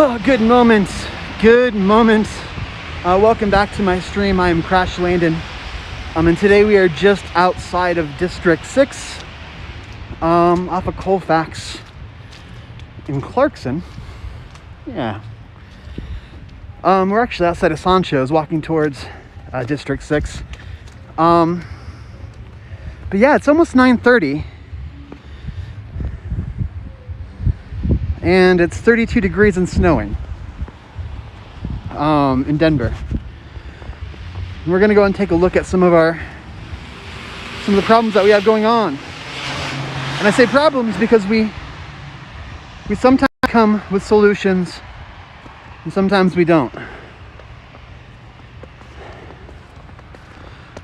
Oh, good moments. Good moments. Welcome back to my stream. I am Crash Landon. And today we are just outside of District 6, off of Colfax in Clarkson. Yeah. We're actually outside of Sancho's, walking towards District 6. But yeah, it's almost 9:30. And it's 32 degrees and snowing in Denver. And we're gonna go and take a look at some of the problems that we have going on. And I say problems because we sometimes come with solutions and sometimes we don't.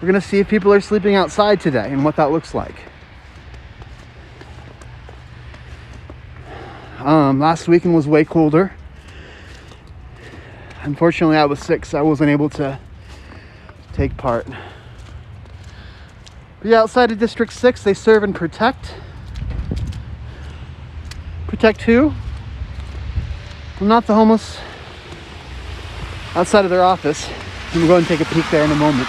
We're gonna see if people are sleeping outside today and what that looks like. Last weekend was way colder. Unfortunately, I was sick, so I wasn't able to take part. But yeah, outside of District 6, they serve and protect. Protect who? Well, not the homeless. Outside of their office. And we'll go and take a peek there in a moment.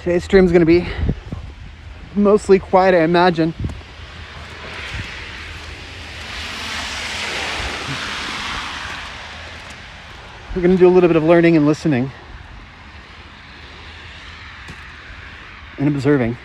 Today's stream is going to be mostly quiet, I imagine. We're going to do a little bit of learning and listening and observing.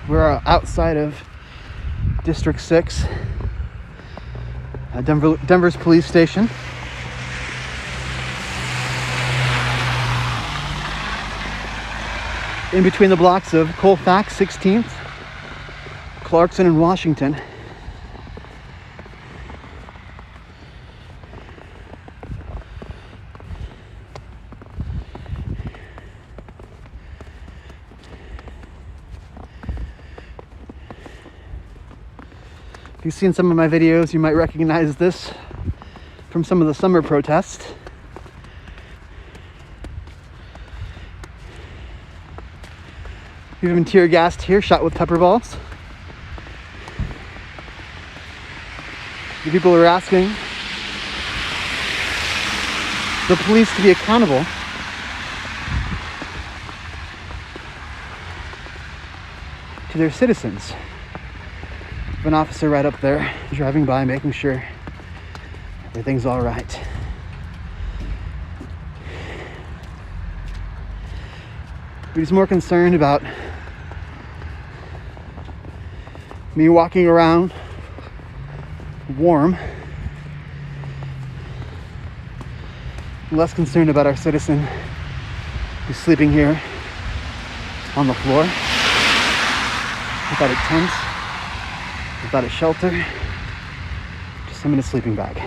We're outside of District 6, Denver's police station. In between the blocks of Colfax, 16th, Clarkson, and Washington. If you've seen some of my videos, you might recognize this from some of the summer protests. We've been tear gassed here, shot with pepper balls. The people are asking the police to be accountable to their citizens. An officer right up there driving by, making sure everything's all right. But he's more concerned about me walking around warm, less concerned about our citizen who's sleeping here on the floor without a tent, without a shelter, just him in a sleeping bag.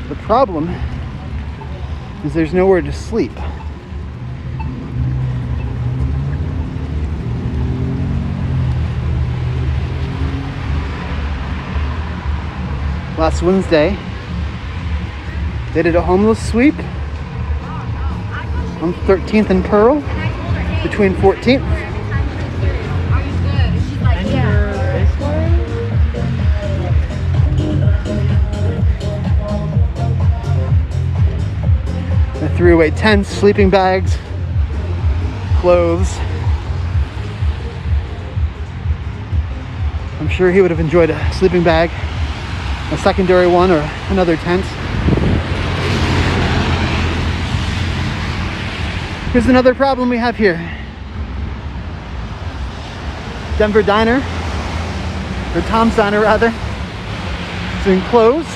The problem is there's nowhere to sleep. Last Wednesday, they did a homeless sweep on 13th and Pearl between 14th. They threw away tents, sleeping bags, clothes. I'm sure he would have enjoyed a sleeping bag, a secondary one, or another tent. Here's another problem we have here. Denver Diner, or Tom's Diner rather, it's enclosed.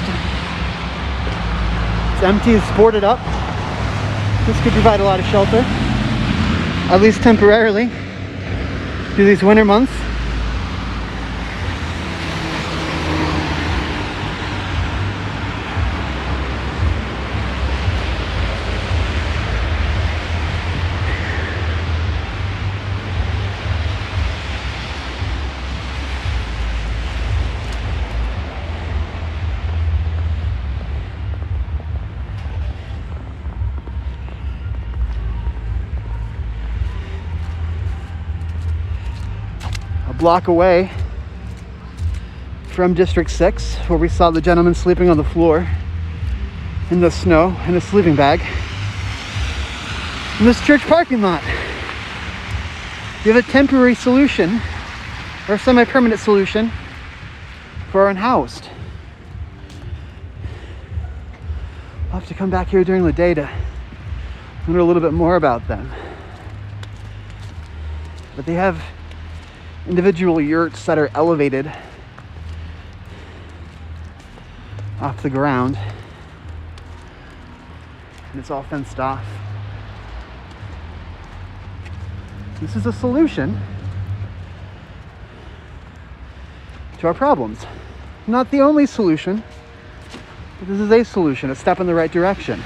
It's empty, it's boarded up. This could provide a lot of shelter, at least temporarily, through these winter months. Block away from District 6, where we saw the gentleman sleeping on the floor in the snow in a sleeping bag, in this church parking lot. We have a temporary solution, or a semi-permanent solution, for our unhoused. I'll have to come back here during the day to learn a little bit more about them. But they have individual yurts that are elevated off the ground, and it's all fenced off. This is a solution to our problems. Not the only solution, but this is a solution, a step in the right direction.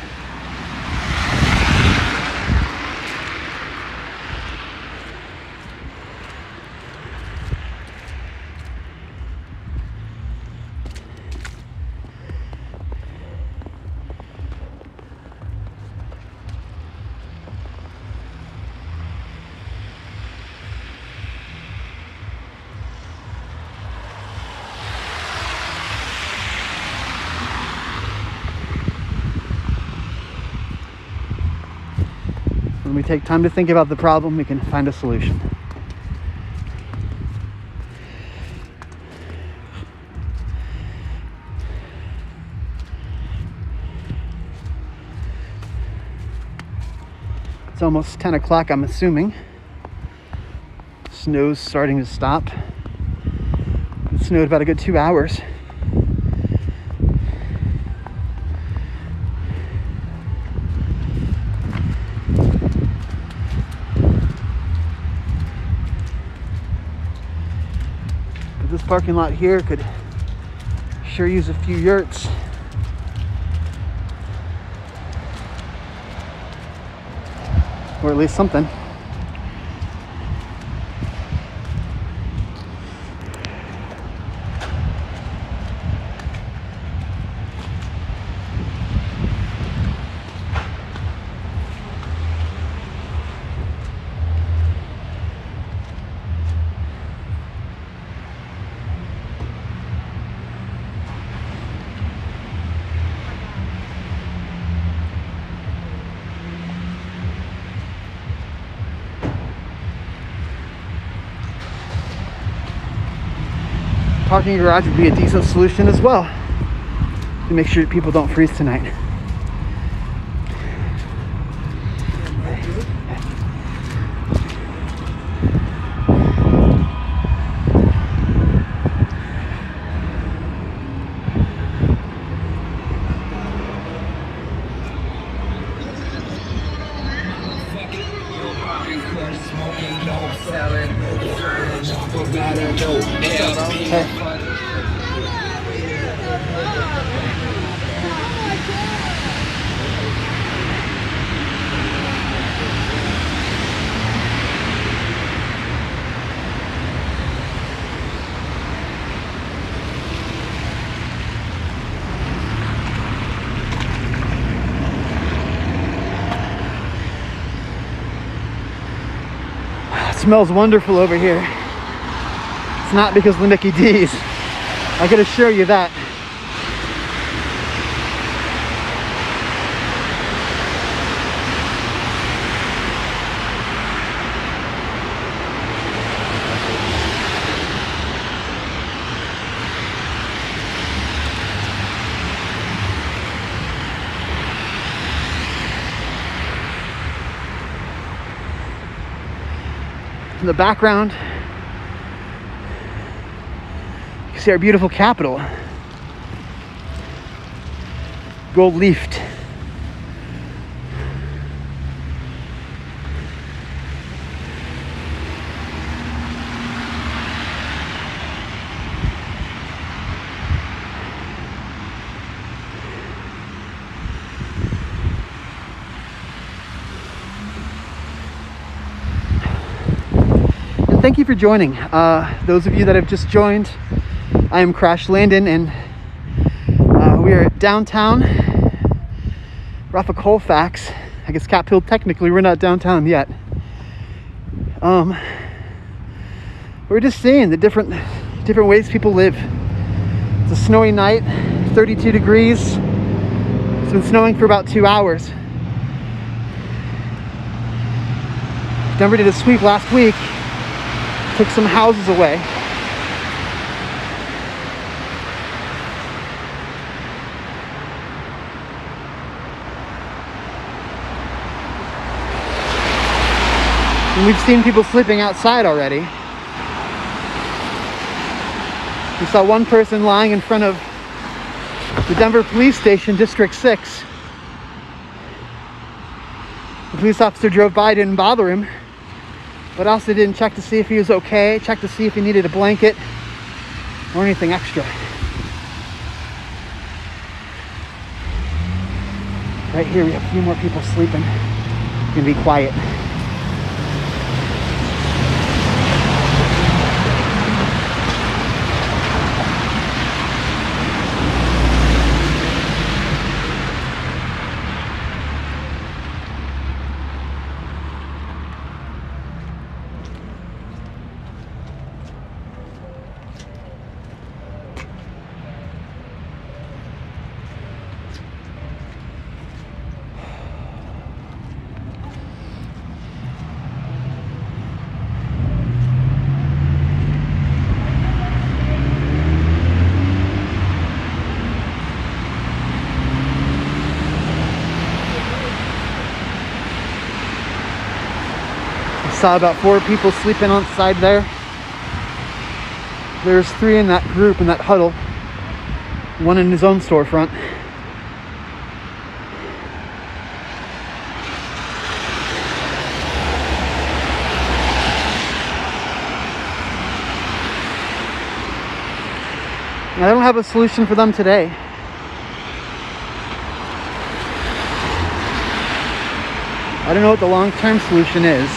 When we take time to think about the problem, we can find a solution. It's almost 10 o'clock, I'm assuming. Snow's starting to stop. It's snowed about a good 2 hours. But this parking lot here could sure use a few yurts. Or at least something. Parking garage would be a decent solution as well to make sure people don't freeze tonight. It smells wonderful over here. It's not because of the Mickey D's. I can assure you that. In the background, you can see our beautiful Capitol, gold leafed. Thank you for joining. Those of you that have just joined, I am Crash Landon, and we are downtown. We're off of Colfax. I guess Capitol, technically we're not downtown yet. We're just seeing the different ways people live. It's a snowy night, 32 degrees. It's been snowing for about 2 hours. Denver did a sweep last week. Took some houses away. And we've seen people sleeping outside already. We saw one person lying in front of the Denver Police Station, District 6. The police officer drove by, didn't bother him, but also didn't check to see if he was okay, check to see if he needed a blanket or anything extra. Right here we have a few more people sleeping. It's gonna be quiet. Saw about 4 people sleeping on the side there. There's 3 in that group, in that huddle. 1 in his own storefront. I don't have a solution for them today. I don't know what the long-term solution is.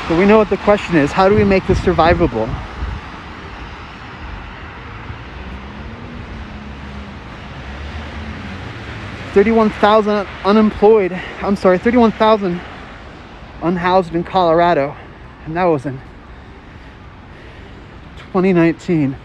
But we know what the question is. How do we make this survivable? $31,000 unemployed. I'm sorry, 31,000 unhoused in Colorado. And that was in 2019.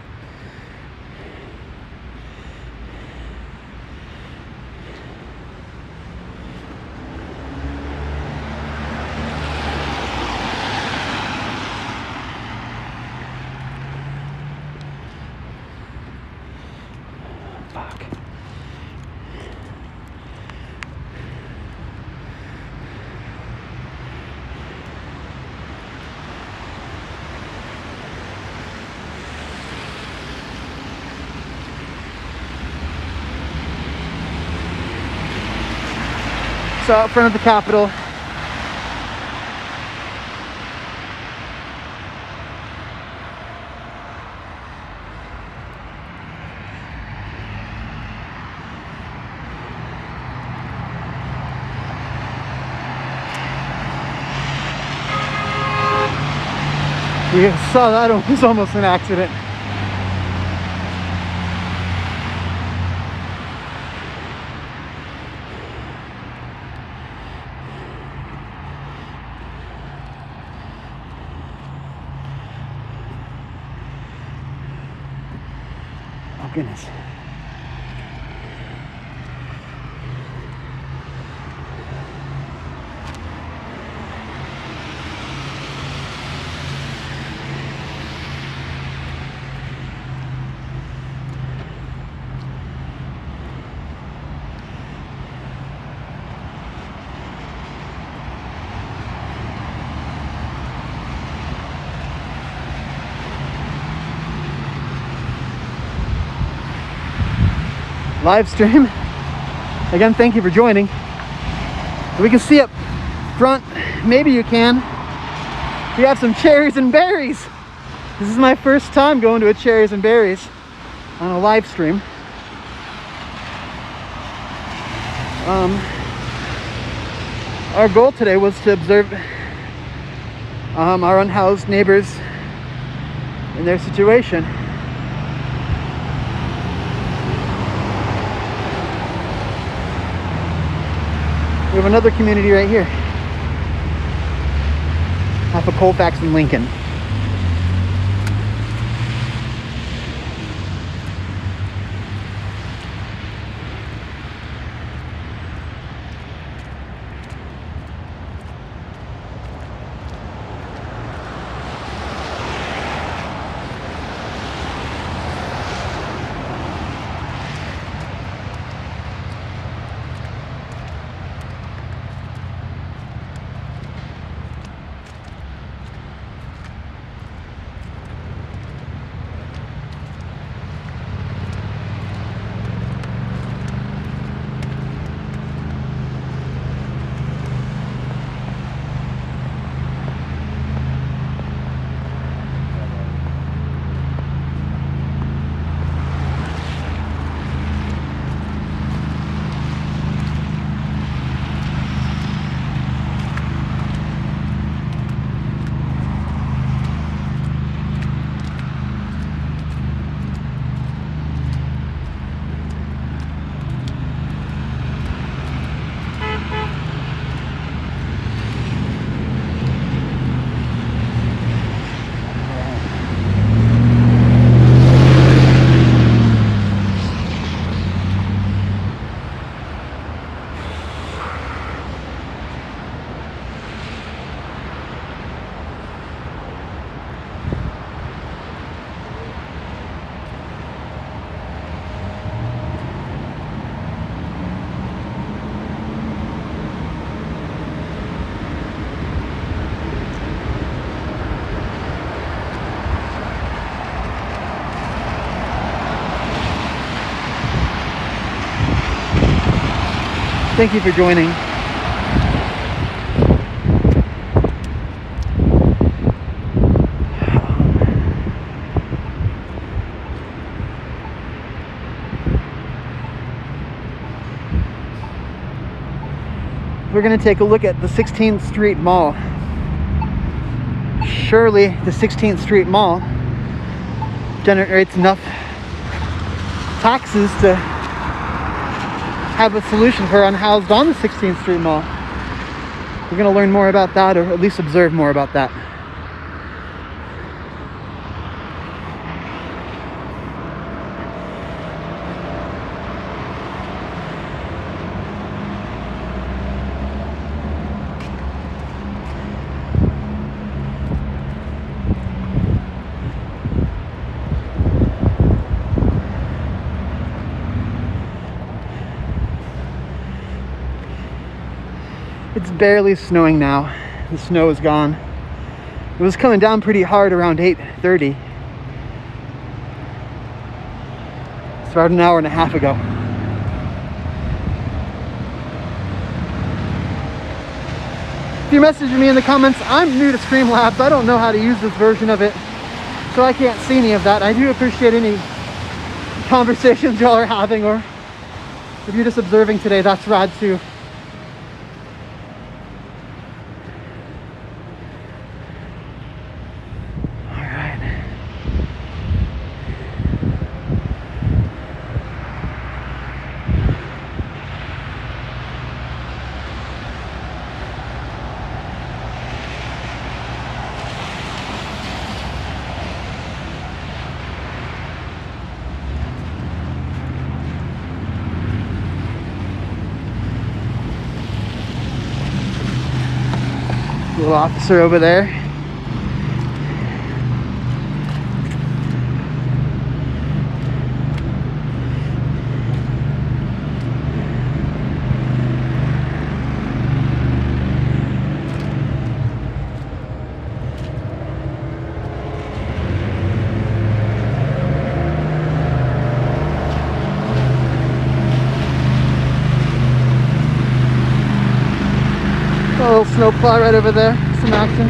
Fuck. So out front of the Capitol, you saw that, it was almost an accident. Oh goodness. Live stream. Again, thank you for joining. We can see up front, maybe you can. We have some cherries and berries. This is my first time going to a cherries and berries on a live stream. Our goal today was to observe our unhoused neighbors in their situation. We have another community right here, off of Colfax and Lincoln. Thank you for joining. We're going to take a look at the 16th Street Mall. Surely the 16th Street Mall generates enough taxes to have a solution for unhoused on the 16th Street Mall. We're going to learn more about that, or at least observe more about that. It's barely snowing now. The snow is gone. It was coming down pretty hard around 8:30. It's about an hour and a half ago. If you're messaging me in the comments, I'm new to Streamlabs. I don't know how to use this version of it, so I can't see any of that. I do appreciate any conversations y'all are having, or if you're just observing today, that's rad too. Little officer over there. A little snowplow right over there. Some action.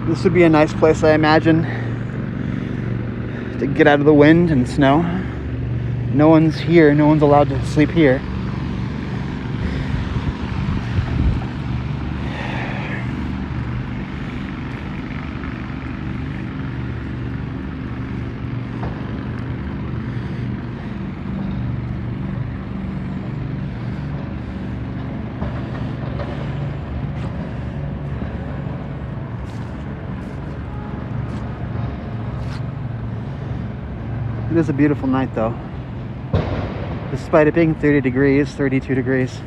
This would be a nice place, I imagine, to get out of the wind and snow. No one's here, no one's allowed to sleep here. It is a beautiful night though, despite it being 30 degrees, 32 degrees.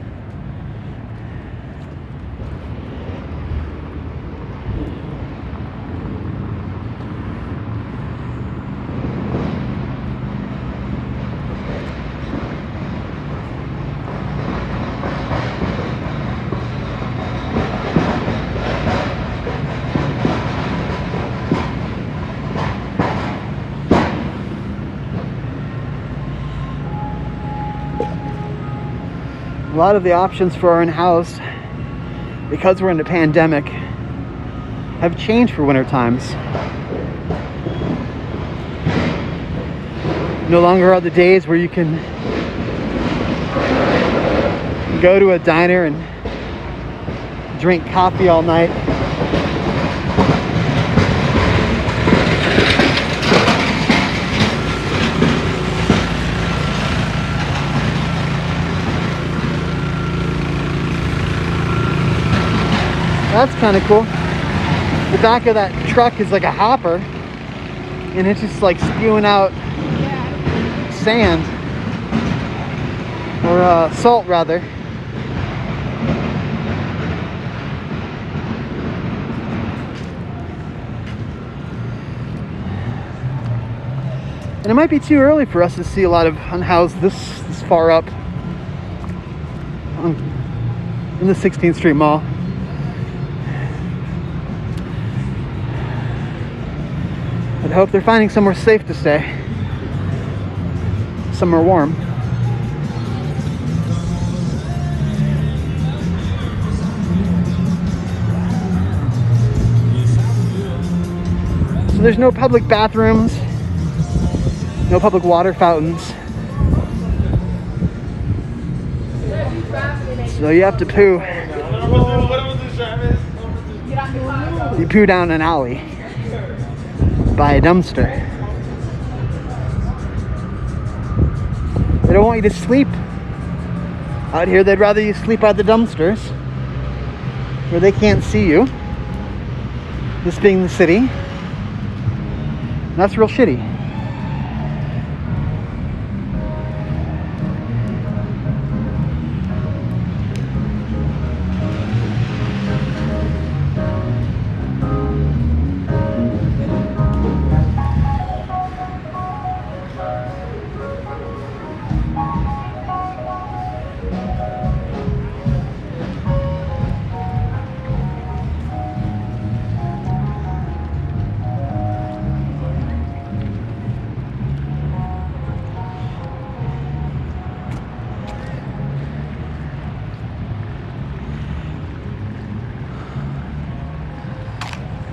A lot of the options for our in-house, because we're in a pandemic, have changed for winter times. No longer are the days where you can go to a diner and drink coffee all night. That's kind of cool. The back of that truck is like a hopper, and it's just like spewing out sand, or salt rather. And it might be too early for us to see a lot of unhoused this far up in the 16th Street Mall. I'd hope they're finding somewhere safe to stay, somewhere warm. So there's no public bathrooms, no public water fountains. So you have to poo. You poo down an alley by a dumpster. They don't want you to sleep out here. They'd rather you sleep by the dumpsters where they can't see you. This being the city. And that's real shitty.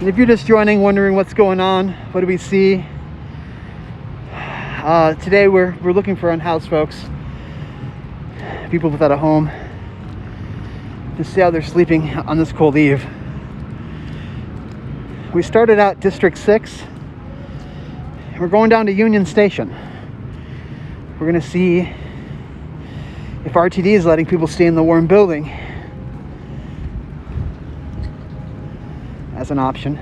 And if you're just joining, wondering what's going on, what do we see? Today we're looking for unhoused folks, people without a home, to see how they're sleeping on this cold eve. We started out District 6. We're going down to Union Station. We're gonna see if RTD is letting people stay in the warm building as an option.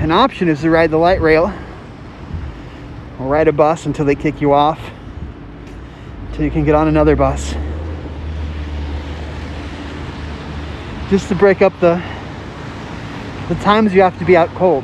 An option is to ride the light rail or ride a bus until they kick you off, until you can get on another bus, just to break up the times you have to be out cold.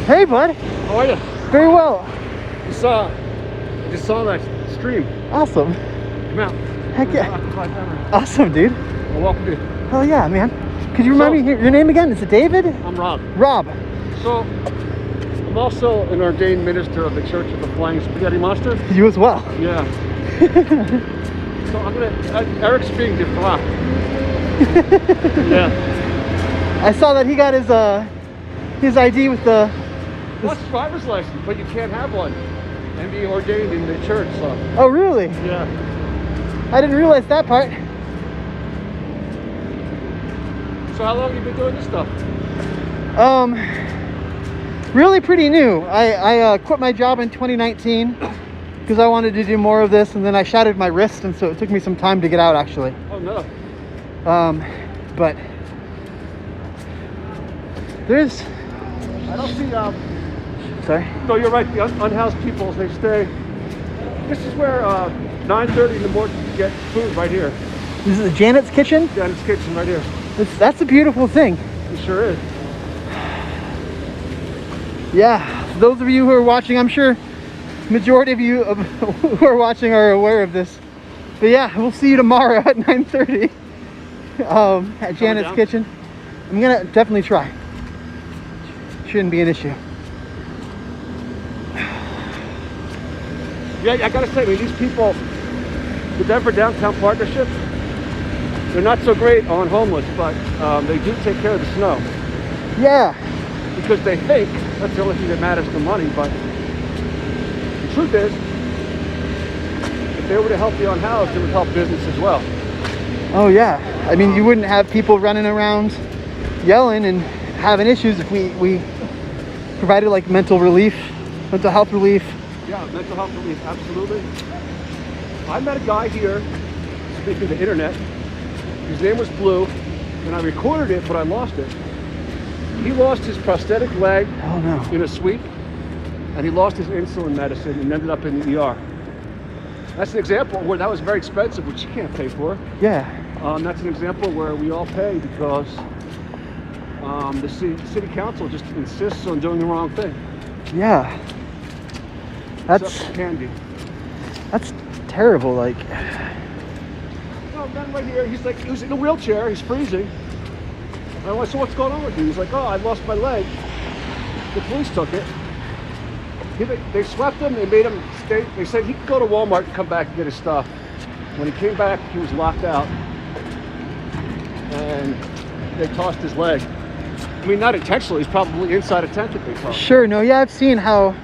Hey, bud. How are you? Very well. I just saw that stream. Awesome. Come out. Heck yeah. Awesome, dude. Well, welcome to you. Hell yeah, man. Could you remind me your name again? Is it David? I'm Rob. Rob. So, I'm also an ordained minister of the Church of the Flying Spaghetti Monster. You as well. Yeah. So I'm gonna. Eric's being defrocked. Yeah. I saw that he got his ID with the. Plus driver's license, but you can't have one and be ordained in the church. So. Oh really? Yeah. I didn't realize that part. So how long have you been doing this stuff? Really pretty new. I quit my job in 2019 because I wanted to do more of this, and then I shattered my wrist, and so it took me some time to get out actually. Oh no. But there's. I don't see. Sorry. No, you're right. The unhoused people, they stay. This is where 9:30 in the morning you get food right here. This is Janet's kitchen. Janet's kitchen right here. That's a beautiful thing. It sure is. Yeah, for those of you who are watching, I'm sure majority of you who are watching are aware of this. But yeah, we'll see you tomorrow at 9:30 at Janet's kitchen. I'm gonna definitely try. Shouldn't be an issue. Yeah, I gotta say, I mean, these people, the Denver Downtown Partnership, they're not so great on homeless, but they do take care of the snow. Yeah. Because they think that's the only thing that matters, the money, but the truth is, if they were to help the unhoused, it would help business as well. Oh yeah. I mean, you wouldn't have people running around yelling and having issues if we provided like mental health relief. Yeah, mental health relief, absolutely. I met a guy here, speaking of the internet, his name was Blue, and I recorded it, but I lost it. He lost his prosthetic leg in a sweep, and he lost his insulin medicine and ended up in the ER. That's an example where that was very expensive, which you can't pay for. Yeah. That's an example where we all pay because the city council just insists on doing the wrong thing. Yeah. That's candy. That's terrible. Like. No, man, right here. He was in a wheelchair. He's freezing. And I went, so what's going on with you? He's like, oh, I lost my leg. The police took it. They swept him. They made him stay. They said he could go to Walmart and come back and get his stuff. When he came back, he was locked out, and they tossed his leg. I mean, not intentionally. He's probably inside a tent that they tossed. Sure. No. Yeah, I've seen how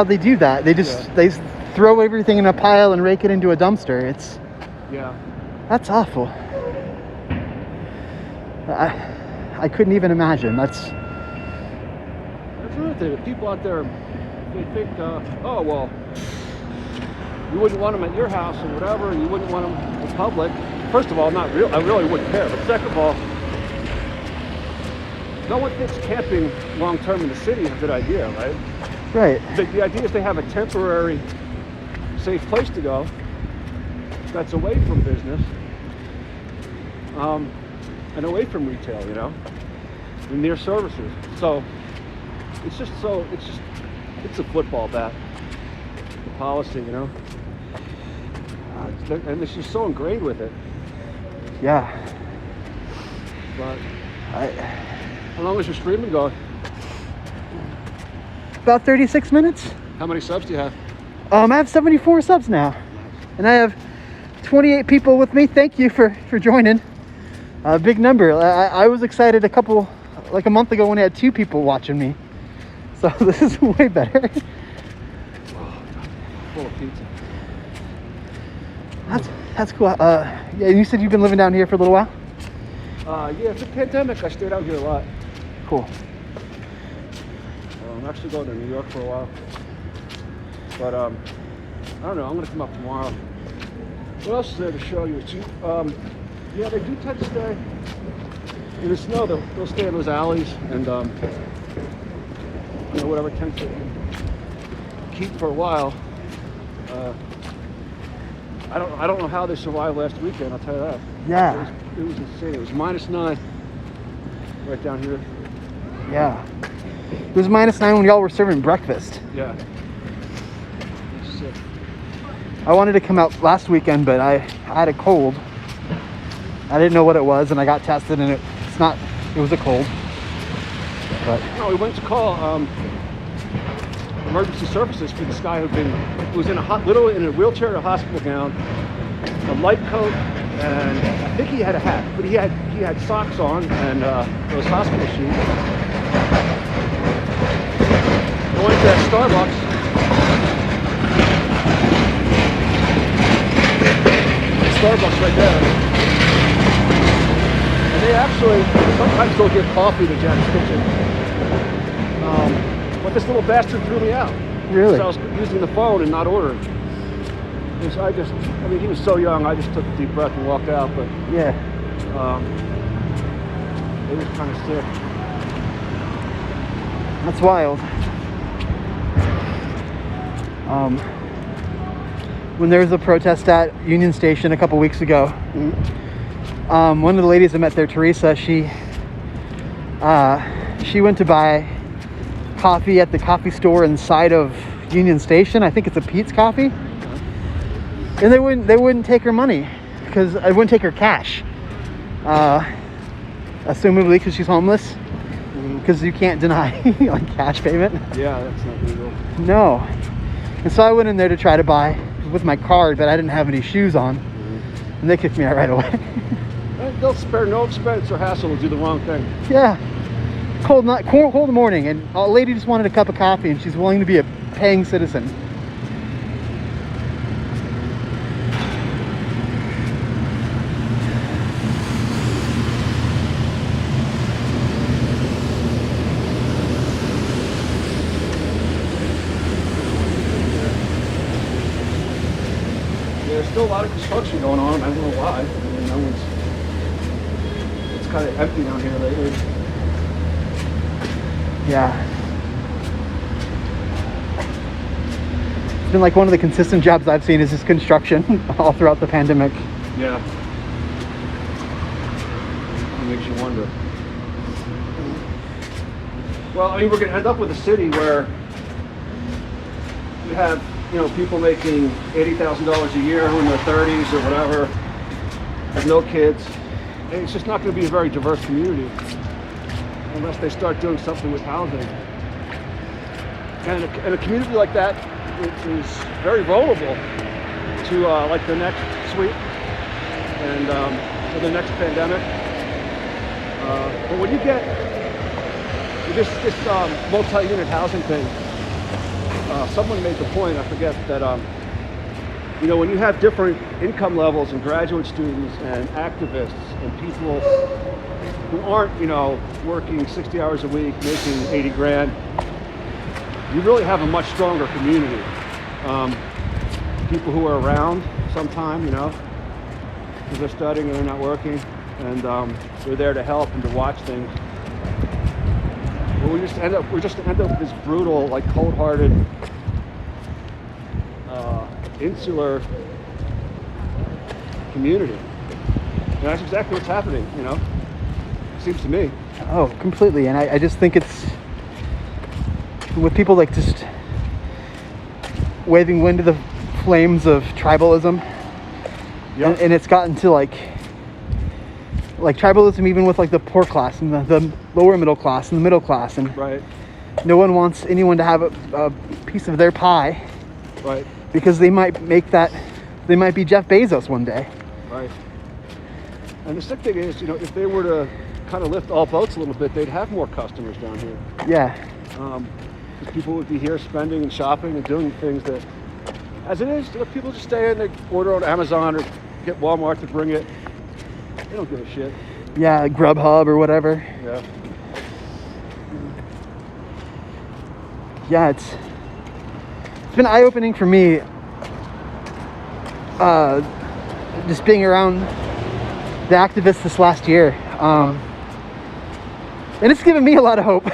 they do that. They just they throw everything in a pile and rake it into a dumpster. That's awful. I couldn't even imagine. That's another thing. People out there, they think, oh well, you wouldn't want them at your house or whatever, and you wouldn't want them in public. First of all, I really wouldn't care. But second of all, no one thinks camping long term in the city is a good idea, right? right. The idea is they have a temporary, safe place to go that's away from business, and away from retail, you know, and near services. So it's a football bat, the policy, you know, and it's just so ingrained with it. Yeah. But how long is your streaming going? About 36 minutes. How many subs do you have? I have 74 subs now, and I have 28 people with me. Thank you for joining. Big number. I was excited a month ago when I had 2 people watching me. So this is way better. Full of pizza. That's cool. Yeah, you said you've been living down here for a little while? Yeah, it's a pandemic. I stayed out here a lot. Cool. I'm actually going to New York for a while. But I don't know. I'm going to come up tomorrow. What else is there to show you? Yeah, they do tend to stay in the snow. They'll stay in those alleys and whatever tents they can keep for a while. I don't know how they survived last weekend. I'll tell you that. Yeah. It was insane. It was -9 right down here. Yeah. It was -9 when y'all were serving breakfast. Yeah. It's sick. I wanted to come out last weekend, but I had a cold. I didn't know what it was, and I got tested, and it was a cold. But No, we went to call emergency services for this guy who was literally in a wheelchair, a hospital gown, a light coat, and I think he had a hat, but he had socks on and those hospital shoes. I went to that Starbucks. Starbucks right there. And they actually sometimes don't give coffee to Jack's Kitchen. But this little bastard threw me out. really, So I was using the phone and not ordering. And so he was so young, I just took a deep breath and walked out, but yeah. it was kind of sick. That's wild. When there was a protest at Union Station a couple weeks ago, one of the ladies I met there, Teresa, she went to buy coffee at the coffee store inside of Union Station. I think it's a Pete's Coffee, and they wouldn't take her money because I wouldn't take her cash, assumably because she's homeless. Because you can't deny like cash payment. Yeah, that's not legal. No. And so I went in there to try to buy with my card, but I didn't have any shoes on, and they kicked me out right away. They'll spare no expense or hassle to do the wrong thing. Yeah. Cold morning, and a lady just wanted a cup of coffee, and she's willing to be a paying citizen. There's still a lot of construction going on. I don't know why. I mean, it's kind of empty down here lately. Yeah. It's been like one of the consistent jobs I've seen is just construction all throughout the pandemic. Yeah. It makes you wonder. Well, I mean, we're going to end up with a city where you have, people making $80,000 a year who are in their 30s or whatever, have no kids. And it's just not going to be a very diverse community unless they start doing something with housing. And a community like that is very vulnerable to like the next sweep and to the next pandemic. But when you get this multi-unit housing thing, someone made the point, I forget, that when you have different income levels and graduate students and activists and people who aren't, working 60 hours a week, making 80 grand, you really have a much stronger community. People who are around sometime, because they're studying and they're not working, and they're there to help and to watch things. But we just end up with this brutal, like cold-hearted, insular community. And that's exactly what's happening, it seems to me. Oh, completely. And I just think it's with people like just waving wind to the flames of tribalism. Yep. And it's gotten to like tribalism even with like the poor class and the lower middle class and the middle class, and Right. no one wants anyone to have a piece of their pie. Right. Because they might be Jeff Bezos one day. Right. And the sick thing is, if they were to kind of lift all boats a little bit, they'd have more customers down here. Yeah. Because people would be here spending and shopping and doing things that, as it is, people just stay in, they order on Amazon or get Walmart to bring it. They don't give a shit. Yeah, Grubhub or whatever. Yeah. Yeah, it's been eye-opening for me, just being around the activists this last year, and it's given me a lot of hope.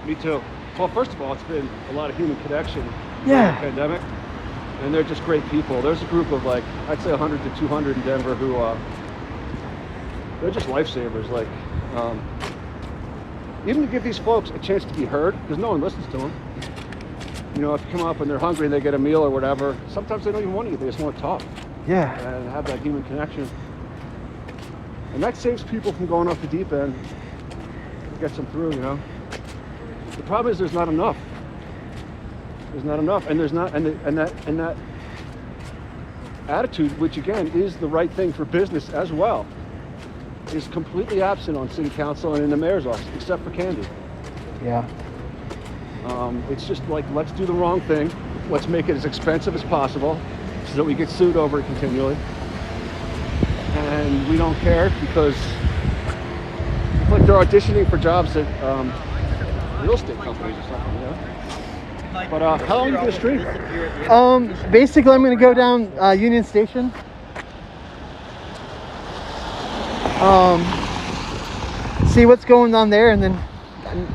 Me too. Well, first of all, it's been a lot of human connection during Yeah. the pandemic, and they're just great people. There's a group of I'd say 100 to 200 in Denver who they're just lifesavers. even to give these folks a chance to be heard, because no one listens to them. You know, if you come up and they're hungry and they get a meal or whatever, sometimes they don't even want to eat, they just want to talk. Yeah. And have that human connection. And that saves people from going off the deep end. It gets them through, you know. The problem is there's not enough. There's not enough, and there's not, and that attitude, which again is the right thing for business as well, is completely absent on city council and in the mayor's office, except for candy. Yeah. It's just like, let's do the wrong thing. Let's make it as expensive as possible so that we get sued over it continually. And we don't care because it's like they're auditioning for jobs at real estate companies or something, you know? But how long are you going to stream? Basically, I'm going to go down Union Station. See what's going on there, and then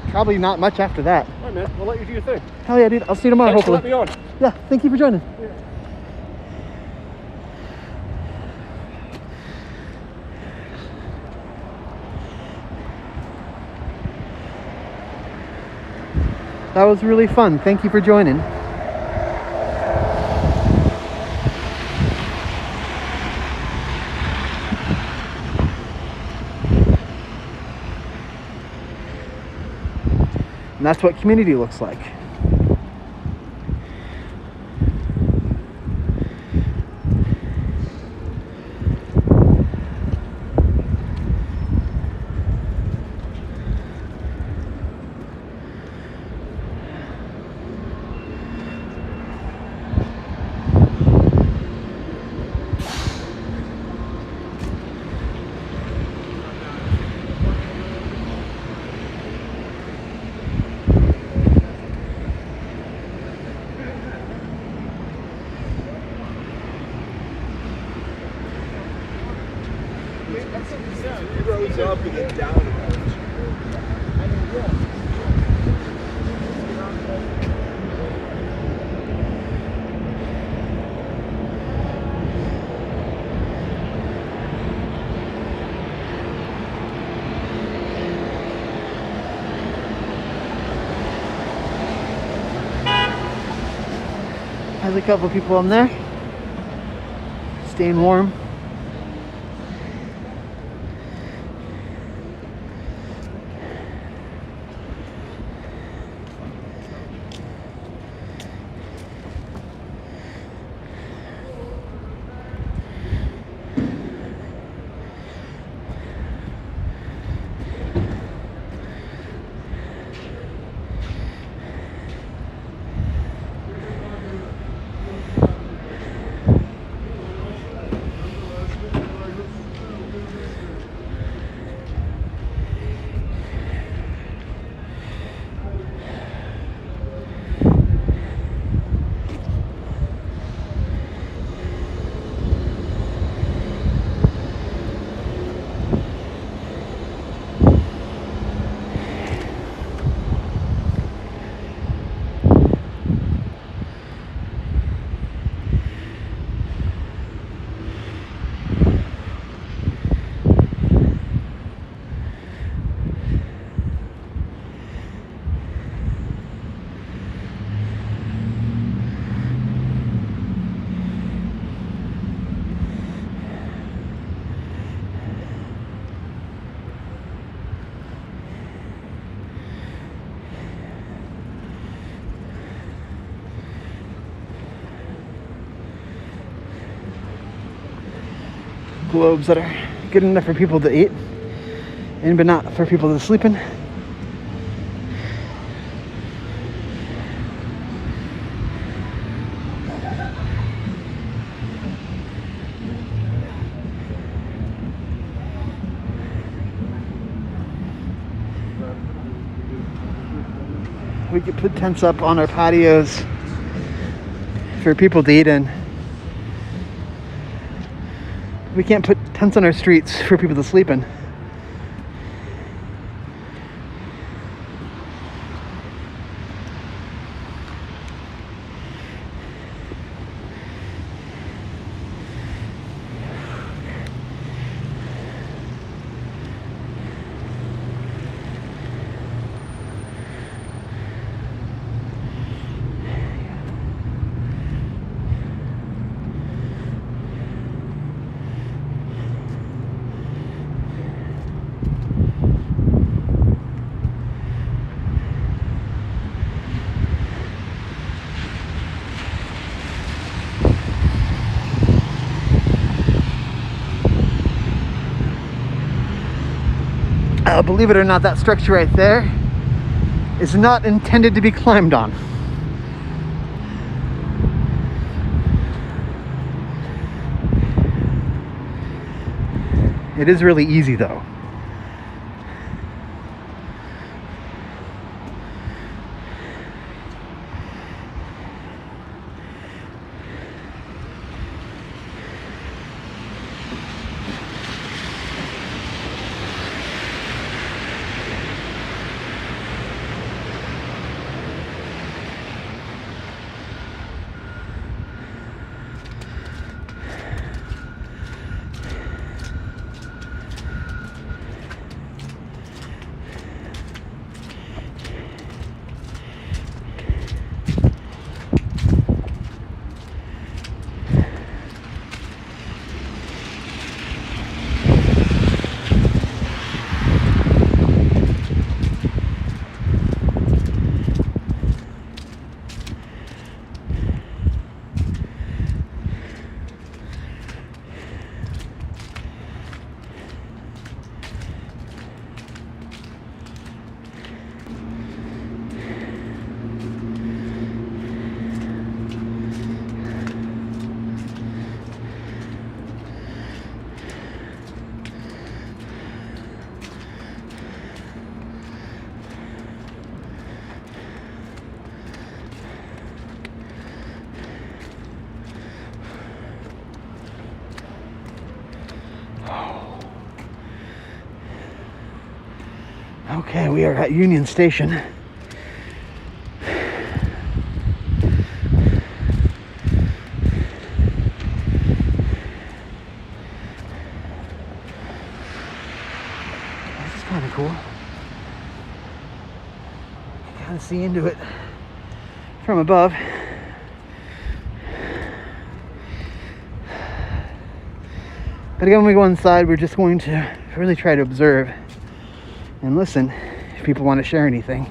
probably not much after that. All right, man. We'll let you do your thing. Hell yeah, dude. I'll see you tomorrow, Thanks hopefully. for letting me on. Yeah, thank you for joining. Yeah. That was really fun. Thank you for joining. And that's what community looks like. He rose up and then down about it. There's a couple people in there. Staying warm. Globes that are good enough for people to eat, and but not for people to sleep in. We could put tents up on our patios for people to eat in. We can't put tents on our streets for people to sleep in. Believe it or not, that structure right there is not intended to be climbed on. It is really easy though. Okay, we are at Union Station. This is kind of cool. You can kind of see into it from above. But again, when we go inside, we're just going to really try to observe and listen if people want to share anything.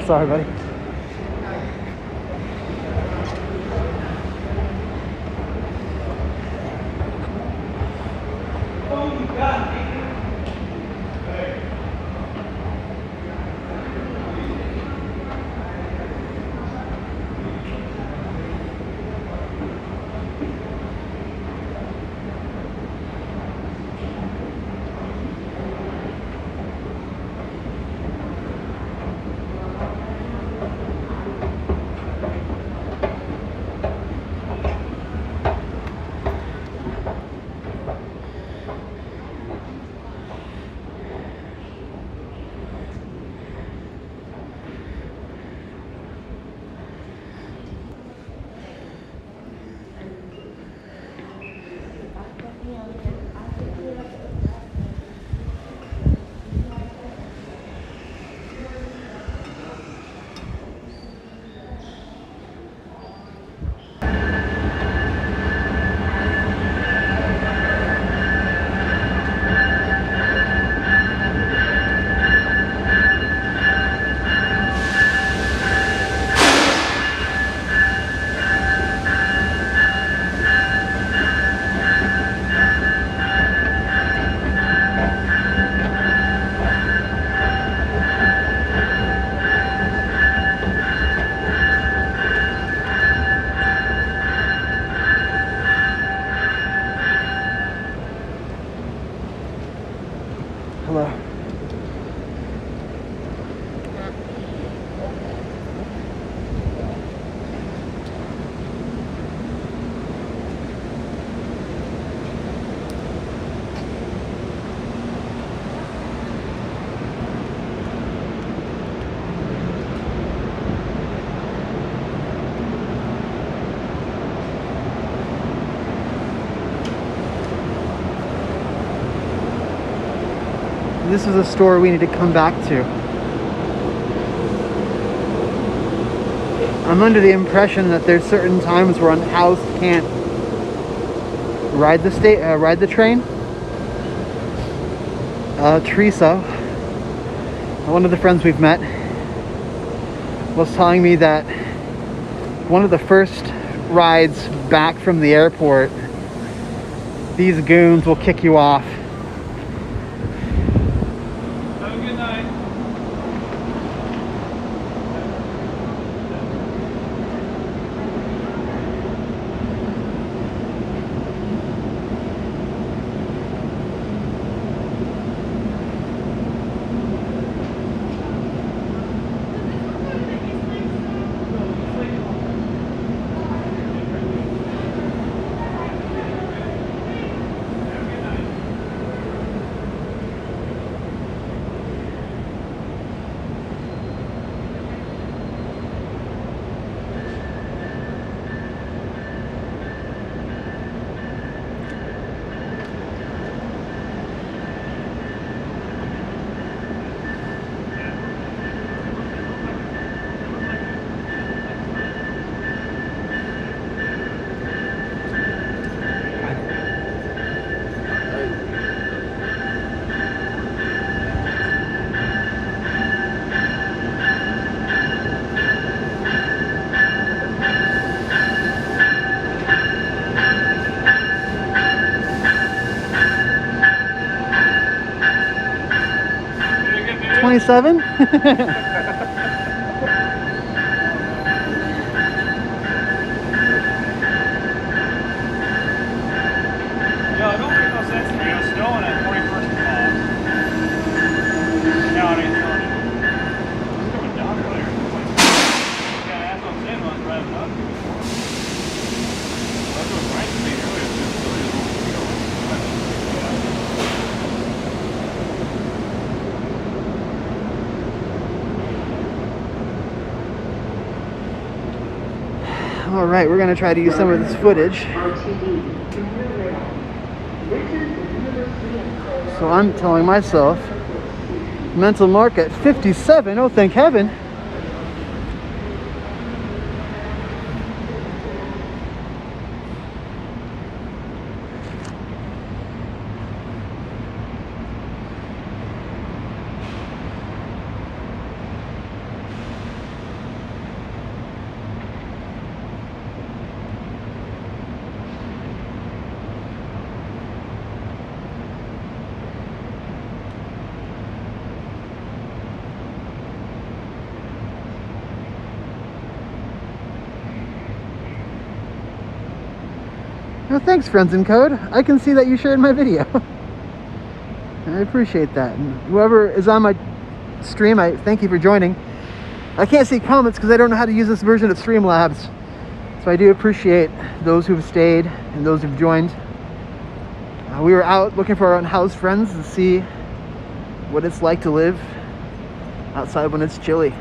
Sorry, buddy. This is a store we need to come back to. I'm under the impression that there's certain times where unhoused can't ride the train. Teresa, one of the friends we've met, was telling me that one of the first rides back from the airport, these goons will kick you off. Have a good night. Good 27? Yeah, it don't make no sense to me. It was snowing at 41st and Fox. Now it ain't snowing anymore. It's coming down earlier. Yeah, that's what I'm saying when I was driving up. That's what Brian was saying earlier. It's really All right, we're gonna try to use some of this footage. So I'm telling myself, mental mark at 57, oh thank heaven. Well, thanks, friends in code. I can see that you shared my video. I appreciate that. And whoever is on my stream, I thank you for joining. I can't see comments because I don't know how to use this version of Streamlabs. So I do appreciate those who've stayed and those who've joined. We were out looking for our unhoused friends to see what it's like to live outside when it's chilly.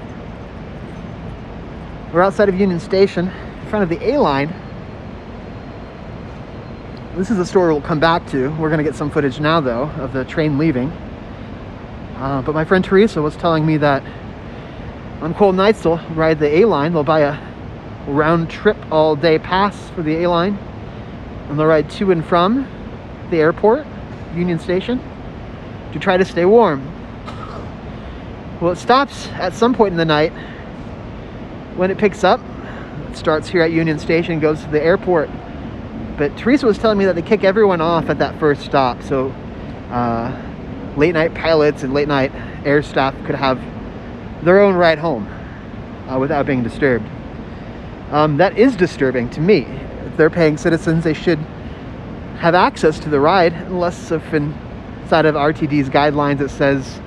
We're outside of Union Station, in front of the A line. This is a store we'll come back to. We're gonna get some footage now though of the train leaving. But my friend Teresa was telling me that on cold nights they'll ride the A line. They'll buy a round trip all day pass for the A line, and they'll ride to and from the airport, Union Station, to try to stay warm. Well, it stops at some point in the night. When it picks up, it starts here at Union Station, goes to the airport. But Teresa was telling me that they kick everyone off at that first stop, so late night pilots and late night air staff could have their own ride home without being disturbed. That is disturbing to me. If they're paying citizens, they should have access to the ride, unless if inside of RTD's guidelines it says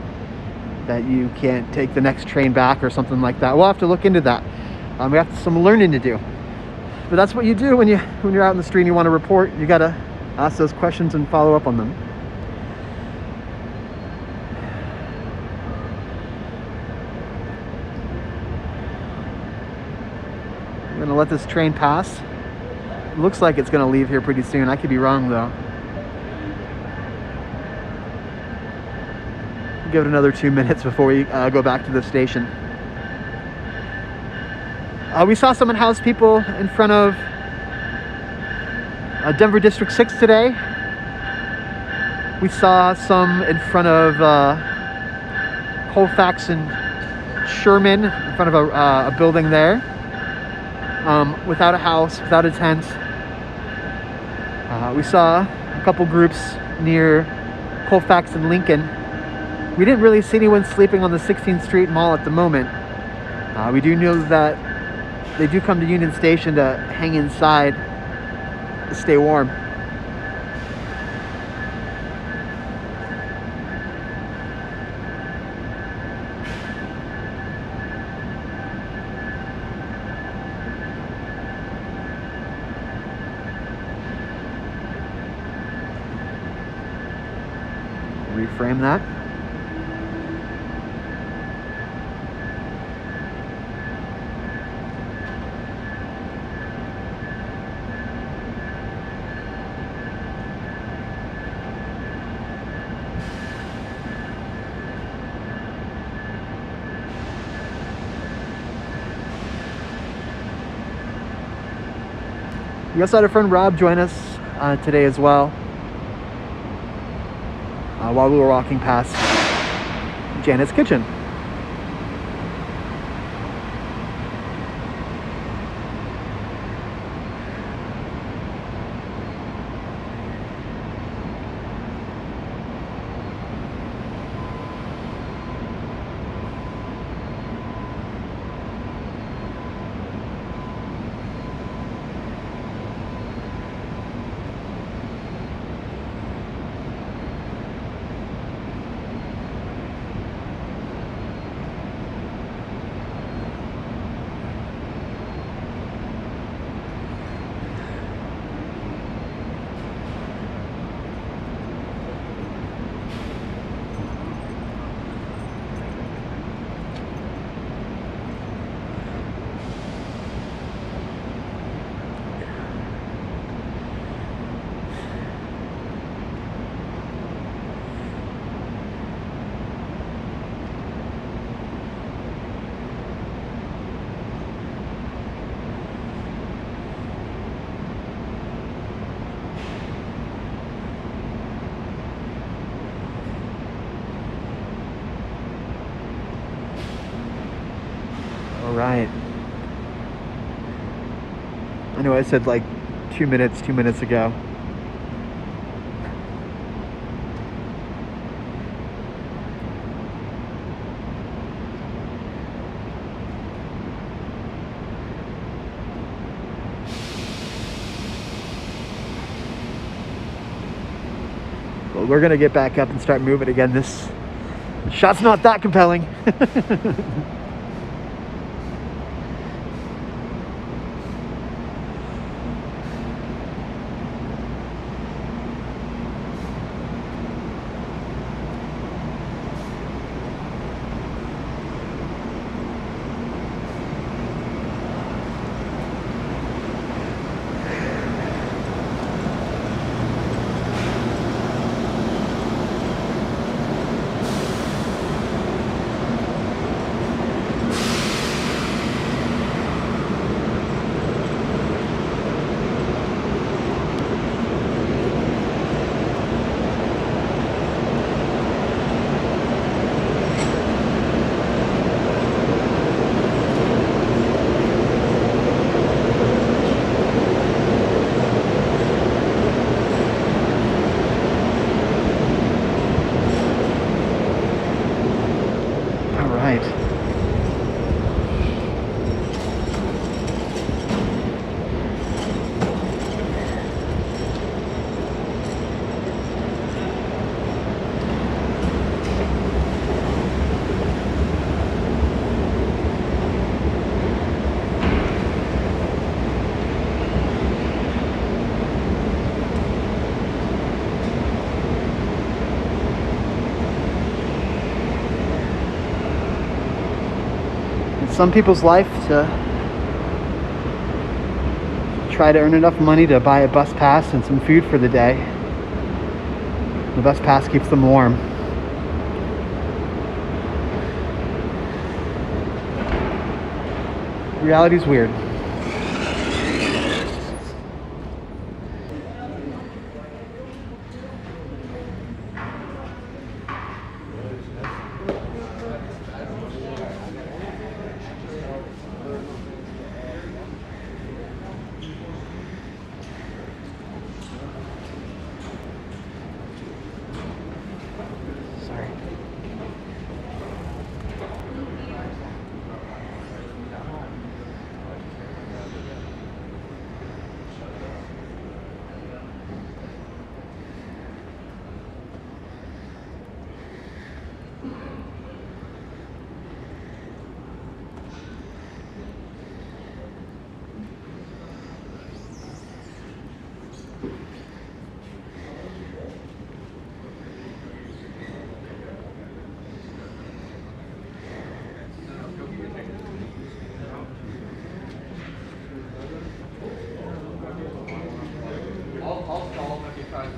that you can't take the next train back or something like that. We'll have to look into that. We have some learning to do. But that's what you do when you're out in the street and you want to report. You gotta ask those questions and follow up on them. I'm gonna let this train pass. It looks like it's gonna leave here pretty soon. I could be wrong though. Give it another 2 minutes before we go back to the station. We saw some unhoused people in front of Denver District 6 today. We saw some in front of Colfax and Sherman, in front of a building there, without a house, without a tent. We saw a couple groups near Colfax and Lincoln. We didn't really see anyone sleeping on the 16th Street Mall at the moment. We do know that they do come to Union Station to hang inside to stay warm. Reframe that. We also had a friend Rob join us today as well, while we were walking past Janet's kitchen. Right. I know I said like 2 minutes ago. Well, we're gonna get back up and start moving again. This shot's not that compelling. Some people's life to try to earn enough money to buy a bus pass and some food for the day. The bus pass keeps them warm. Reality's weird. Sorry. I'll stall him if he tries to.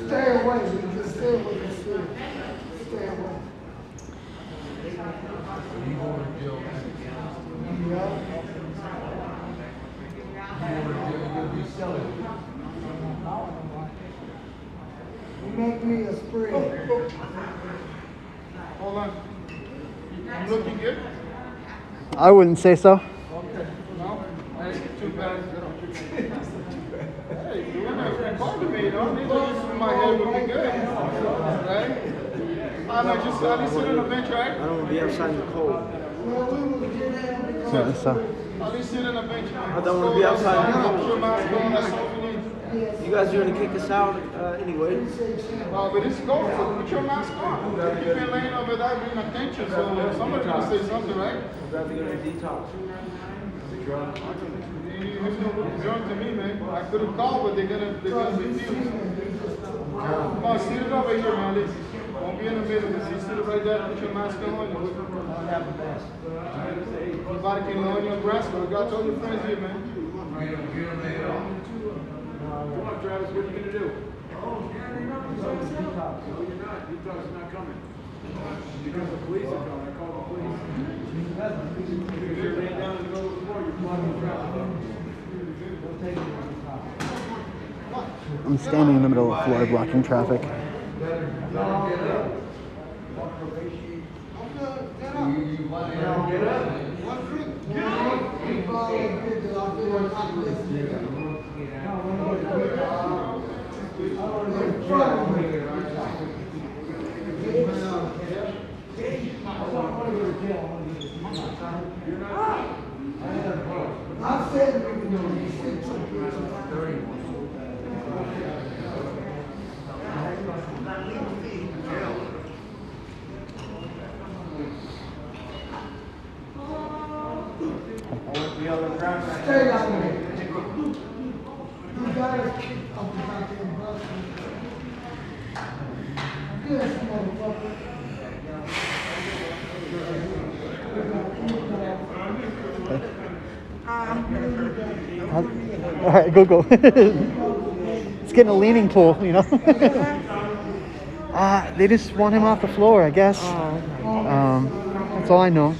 Stay away. Just stay away. Stay away. Make me a spray. Hold on. I'm looking good? I wouldn't say so. Okay. No? Hey, too bad. Hey, you wanna record me, don't need to listen to my head would be good. Right? I know, just at least sit on the bench, right? I don't want to be outside in the cold. So At least sit on the bench. I don't want to be outside in the Put your cold. mask on, that's all we need. You guys are going to kick us out anyway. But it's cold, so put your mask on. You've been laying over there being attention, so somebody's gonna say something, right? I'd rather go to detox. He's no drunk to me, man. I could have called, but they're gonna refuse. Come on, sit it over here, man. Listen. Don't be in the middle. Just sit it right there. Put your mask on. Everybody can learn your grass. You got all your friends here, man. Come on, Travis. What are you gonna do? Well, you're not. Detox is not coming. Because the police are coming. I called the police. If you're laying down in the middle of the floor, you're blocking traffic. I'm standing in the middle of the floor blocking traffic. I said stay down there. You guys keep up the goddamn bus. Yes, motherfucker. All right, go. It's getting a leaning pool, you know. They just want him off the floor, I guess. That's all I know.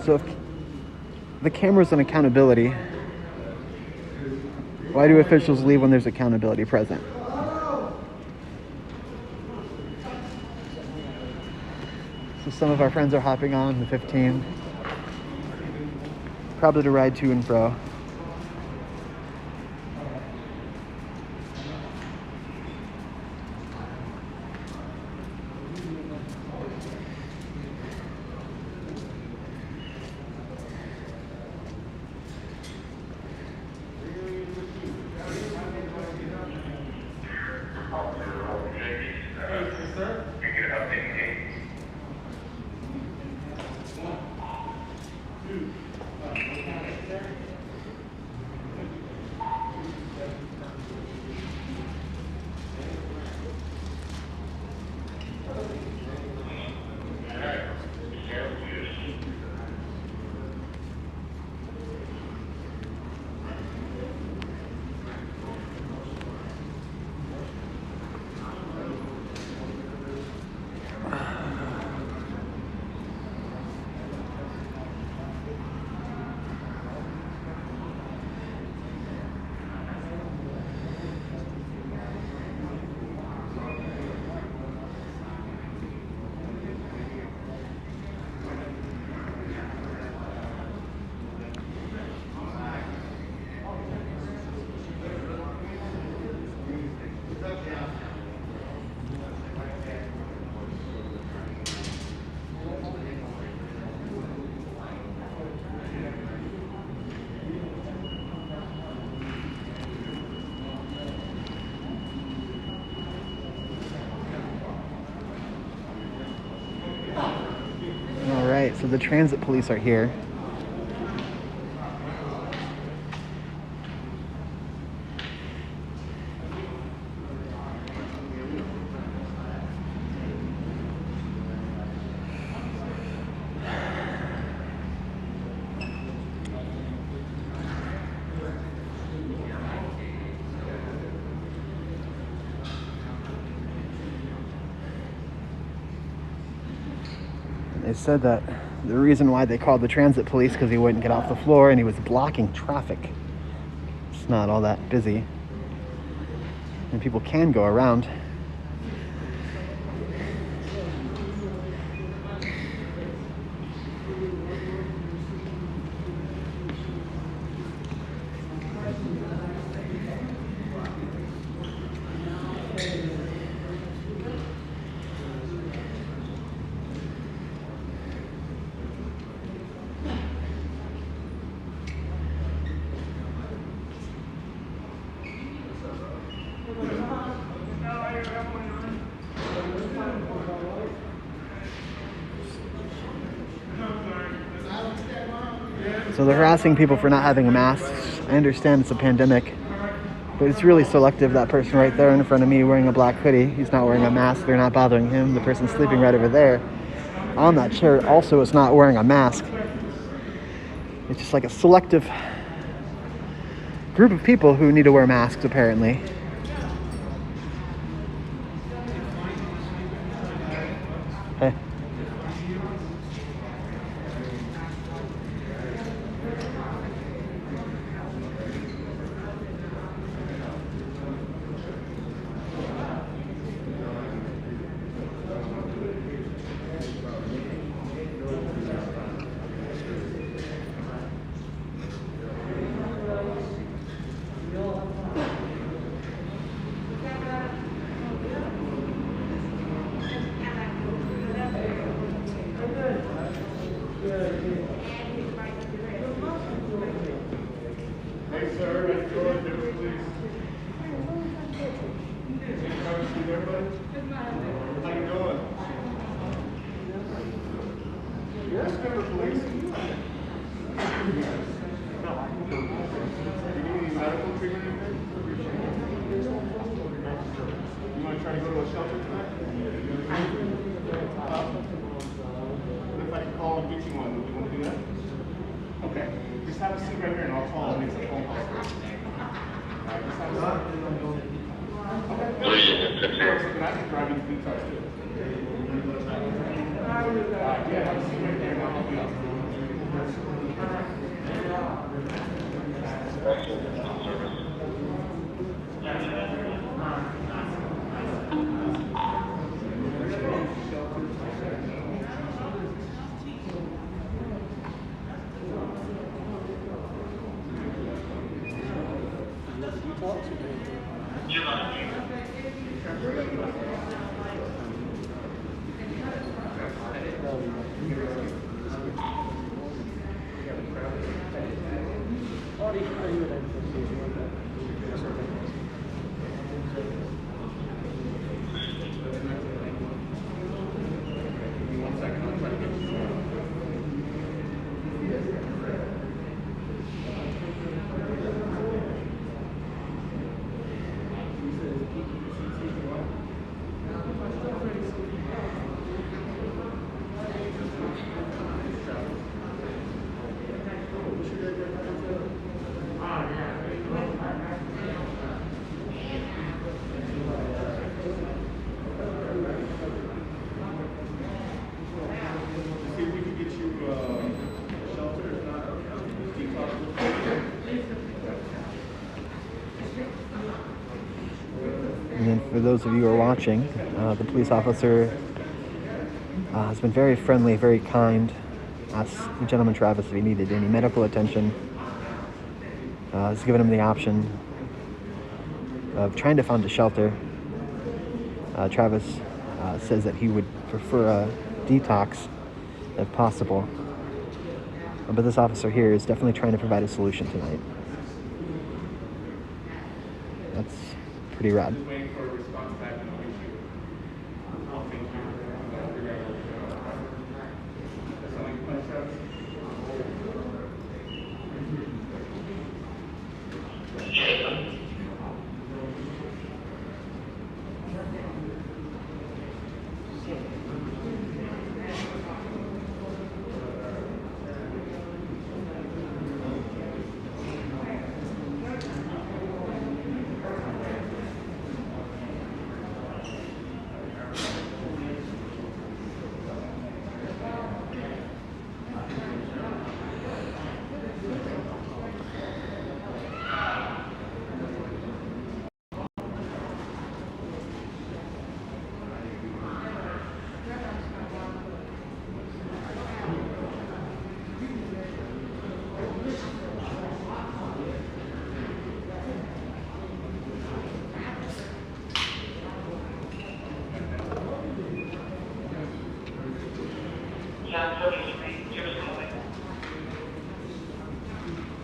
So if the camera's an accountability, Why do officials leave when there's accountability present? So some of our friends are hopping on the 15, probably to ride to and fro. All right, so the transit police are here. They said that the reason why they called the transit police because he wouldn't get off the floor and he was blocking traffic. It's not all that busy, and people can go around. So they're harassing people for not having masks. I understand it's a pandemic, but it's really selective. That person right there in front of me wearing a black hoodie, he's not wearing a mask. They're not bothering him. The person sleeping right over there on that chair also is not wearing a mask. It's just like a selective group of people who need to wear masks, apparently. Hey. Hey, sir, let's go in there, please. How you doing? Yes, member, please. You need any medical treatment in there? You want to try to go to a shelter tonight? What if I can call and get you one? Do you want to do that? Okay. Just have a seat right here and I'll call and make some phone calls. Alright, just have a seat. Okay. Can I can drive you to the cars too? Alright, yeah, have a seat right there and I'll help you out. See if we can get you shelter, if not, detox. And then for those of you who are watching, the police officer has been very friendly, very kind. Asked the gentleman Travis if he needed any medical attention. Has given him the option of trying to find a shelter. Travis says that he would prefer a detox if possible. But this officer here is definitely trying to provide a solution tonight. That's pretty rad. Waiting for a response back and I'll get you. I'll take you. That's all you can say.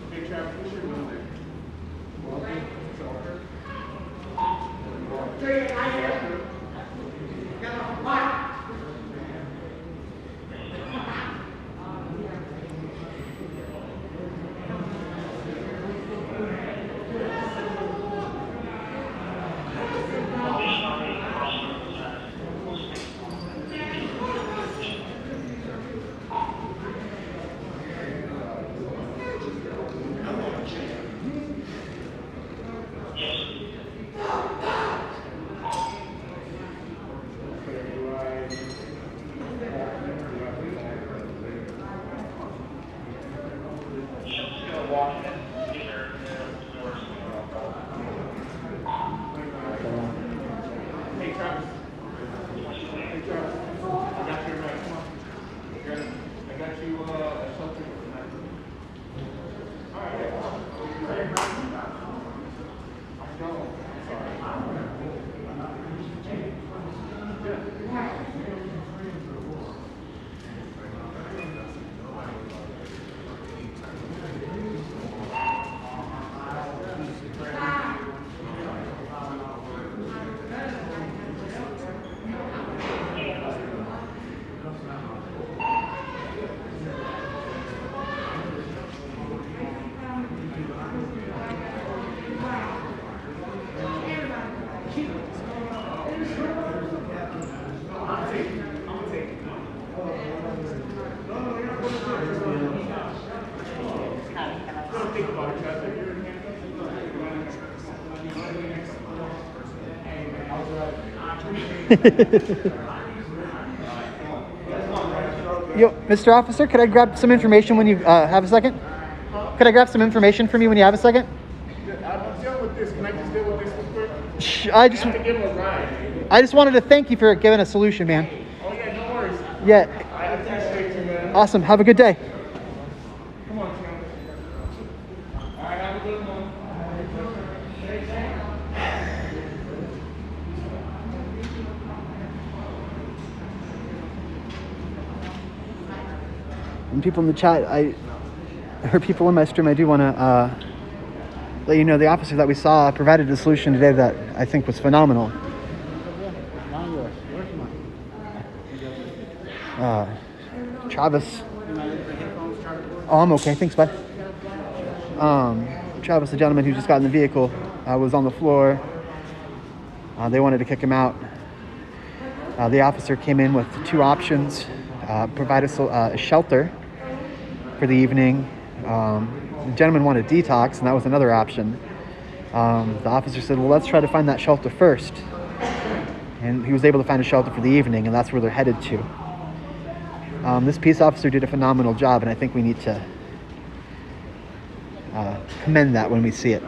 Hey, Travis, what's your name? Hey, Travis. Hey, Travis. I got your come on. I got you a shelter tonight. All right. I know. Yo, Mr. Officer, could I grab some information when you have a second? Could I grab some information from you when you have a second? I'm dealing with this. Can I just deal with this real quick? I just have to give him a ride. I just wanted to thank you for giving a solution, man. Oh, yeah, no worries. Yeah. I appreciate you, man. Awesome. Have a good day. Come on, Tim. All right, have a good one. And people in the chat, or people in my stream, I do want to let you know the officer that we saw provided a solution today that I think was phenomenal. Travis. Oh, I'm okay. Thanks, bud. Travis, the gentleman who just got in the vehicle, was on the floor. They wanted to kick him out. The officer came in with two options: provide a shelter for the evening. The gentleman wanted detox, and that was another option. The officer said, well, let's try to find that shelter first. And he was able to find a shelter for the evening, and that's where they're headed to. This peace officer did a phenomenal job, and I think we need to commend that when we see it.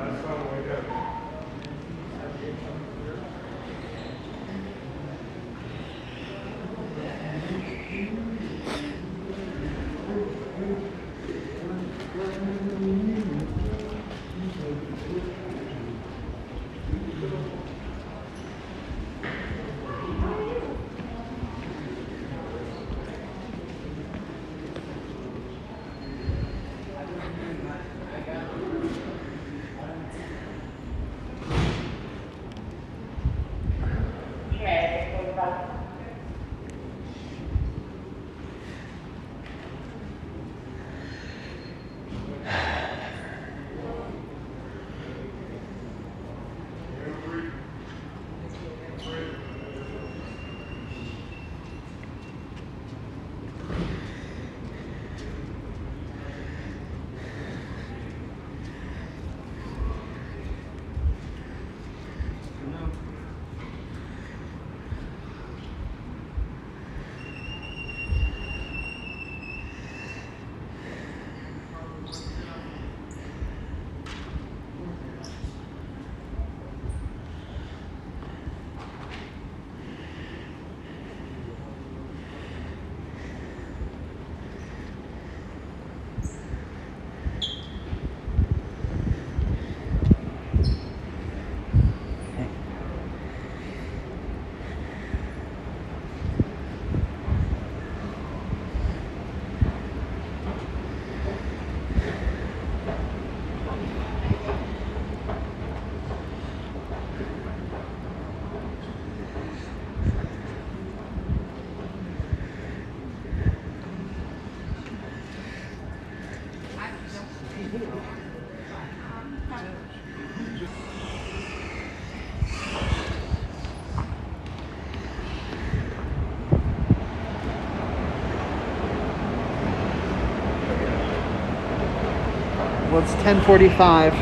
Well, it's 10:45,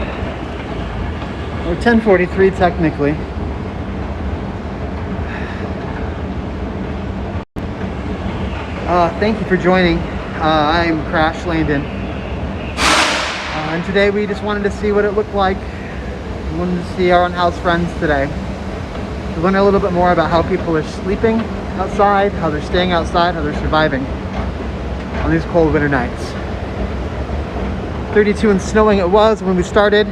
or 10:43 technically. Thank you for joining. I'm Crash Landon. And today we just wanted to see what it looked like. We wanted to see our on-house friends today. To learn a little bit more about how people are sleeping outside, how they're staying outside, how they're surviving on these cold winter nights. 32 and snowing it was when we started.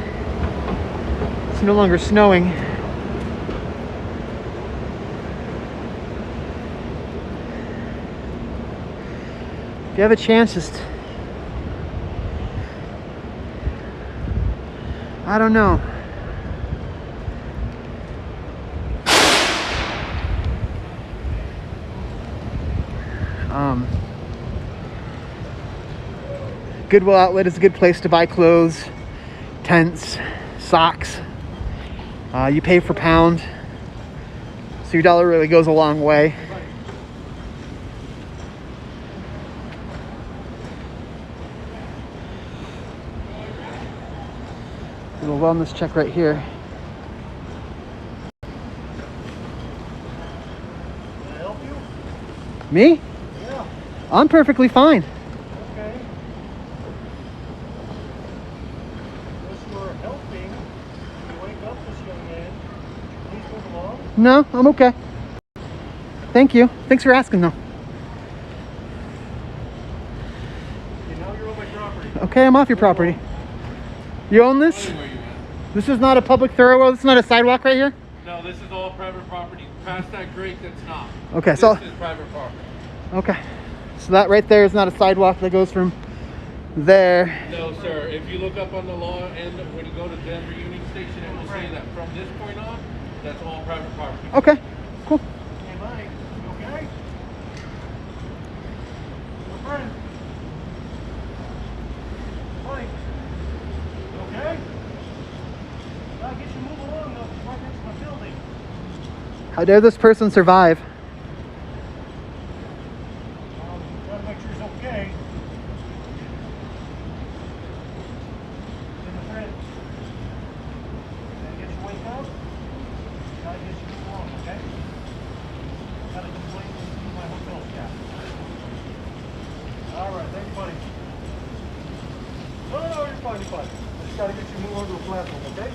It's no longer snowing. If you have a chance, just, I don't know. Goodwill Outlet is a good place to buy clothes, tents, socks. You pay per pound, so your dollar really goes a long way. Little wellness check right here. Can I help you? Me? Yeah. I'm perfectly fine. Okay. Unless you are helping, you wake up this young man. Please move along. No, I'm okay. Thank you. Thanks for asking, though. Okay, now you're on my property. Okay, I'm off your property. You own this? This is not a public thoroughway. This is not a sidewalk right here? No, this is all private property. Past that grate, that's not. Okay, This so... is private property. Okay. So that right there is not a sidewalk that goes from there. No, sir. If you look up on the law and when you go to Denver Union Station, it will say that from this point on, that's all private property. Okay, cool. Hey, Mike, you okay? My friend. Mike, you okay? Gotta get you moving along though. It's right next to my building. How dare this person survive? Gotta make sure he's okay. Hey, my friend. Gotta get you wake up. Gotta get you moving along, okay? Gotta complain to my hotel staff. Alright, thanks, buddy. No, you're fine, you're fine. I just gotta get you moving over to a platform, okay?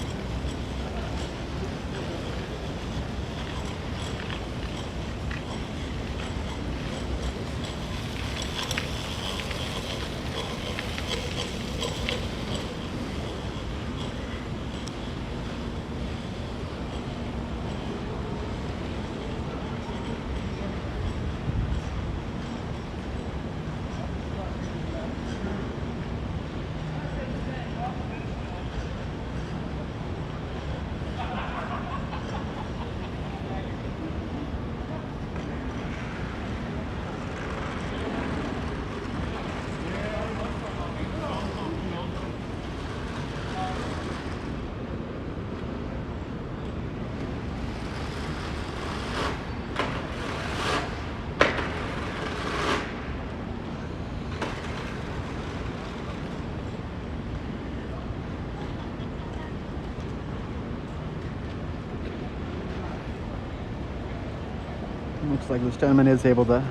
Looks like this gentleman is able to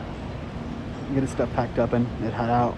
get his stuff packed up and head out.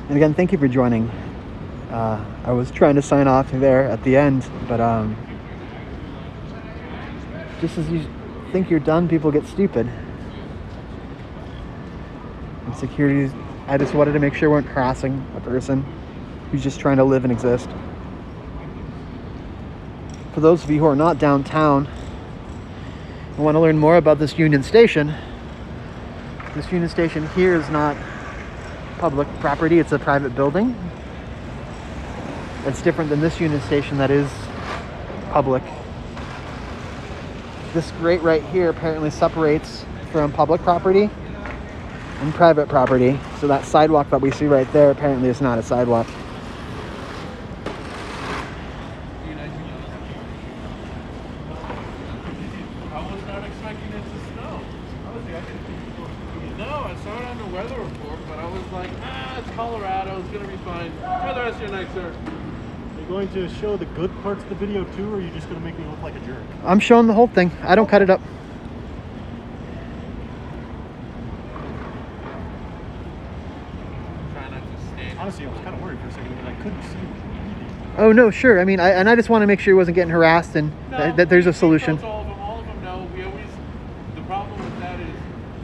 And again, thank you for joining. I was trying to sign off there at the end, but just as you think you're done, people get stupid. And security, I just wanted to make sure we weren't harassing a person who's just trying to live and exist. For those of you who are not downtown and want to learn more about this Union Station here is not public property, it's a private building. It's different than this Union Station that is public. This grate right here apparently separates from public property and private property. So that sidewalk that we see right there apparently is not a sidewalk. I was not expecting it to snow. No, I saw it on the weather report, but I was like, it's Colorado, it's gonna be fine. Enjoy the rest of your night, sir. Are you going to show the good parts of the video too, or are you just going to make me look like a jerk? I'm showing the whole thing. I don't cut it up. Try not to stand. Honestly, I was kind of worried for a second because I couldn't see you. Oh no, sure. I mean, I just want to make sure he wasn't getting harassed and that there's a solution. All of them know. The problem with that is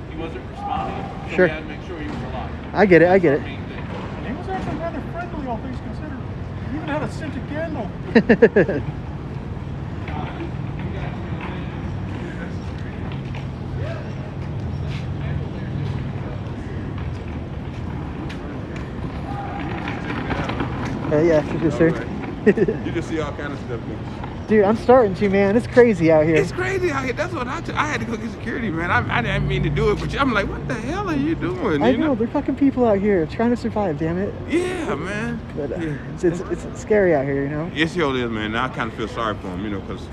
he wasn't responding. So Sure. we had to make sure he was alive. I get it. I get it. Main thing. And he was actually rather friendly, all things considered. He even had a scented candle. Yeah, for sure, sir. Right. You just see all kind of stuff, man. Dude, I'm starting to, man. It's crazy out here. It's crazy out here. That's what I had to go get security, man. I didn't mean to do it, but I'm like, what the hell are you doing? I You know, they're fucking people out here trying to survive, damn it. Yeah, man. But Yeah. it's scary out here, you know? Yes, yo, it is, man. Now I kind of feel sorry for them, you know, because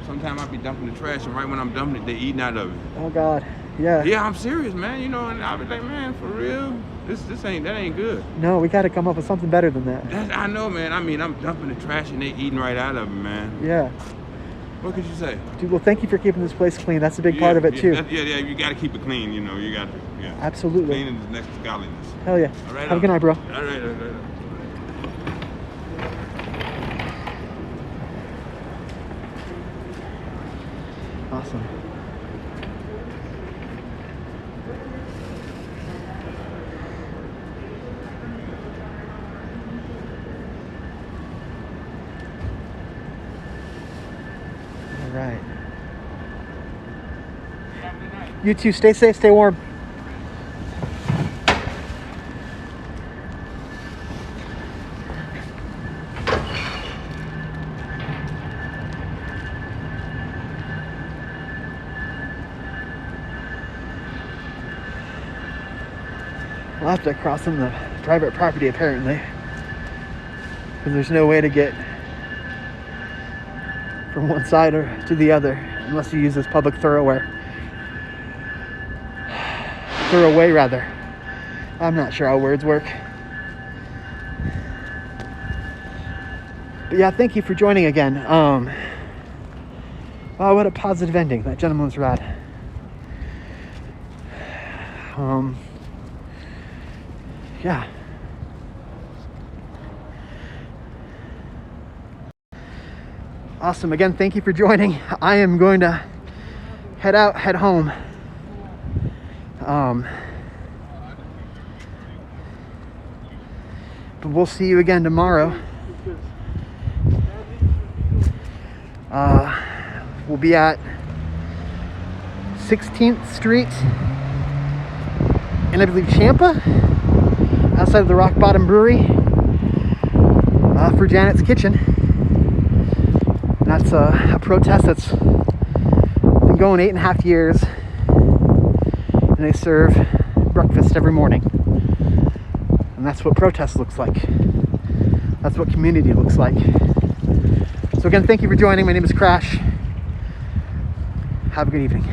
sometimes I be dumping the trash, and right when I'm dumping it, they eating out of it. Oh, God. Yeah. Yeah, I'm serious, man. You know, and I'll be like, man, for real, that ain't good. No, we got to come up with something better than that. I know, man. I mean, I'm dumping the trash, and they eating right out of it, man. Yeah. What could you say? Dude, well, thank you for keeping this place clean. That's a big part of it, too. Yeah, you got to keep it clean, you know. You got to, yeah. Absolutely. Clean is next to godliness. Hell yeah. All right, Have a good night, bro. All right. Awesome. All right. You too. Stay safe. Stay warm. We'll have to cross on the private property apparently, because there's no way to get from one side or to the other unless you use this public thoroughway rather. I'm not sure how words work. But yeah, thank you for joining again. Wow, what a positive ending. That gentleman was rad. Yeah. Awesome. Again, thank you for joining. I am going to head home. But we'll see you again tomorrow. We'll be at 16th Street and I believe Champa, outside of the Rock Bottom Brewery, for Janet's Kitchen. And that's a protest that's been going 8.5 years, and they serve breakfast every morning. And that's what protest looks like. That's what community looks like. So again, thank you for joining. My name is Crash. Have a good evening.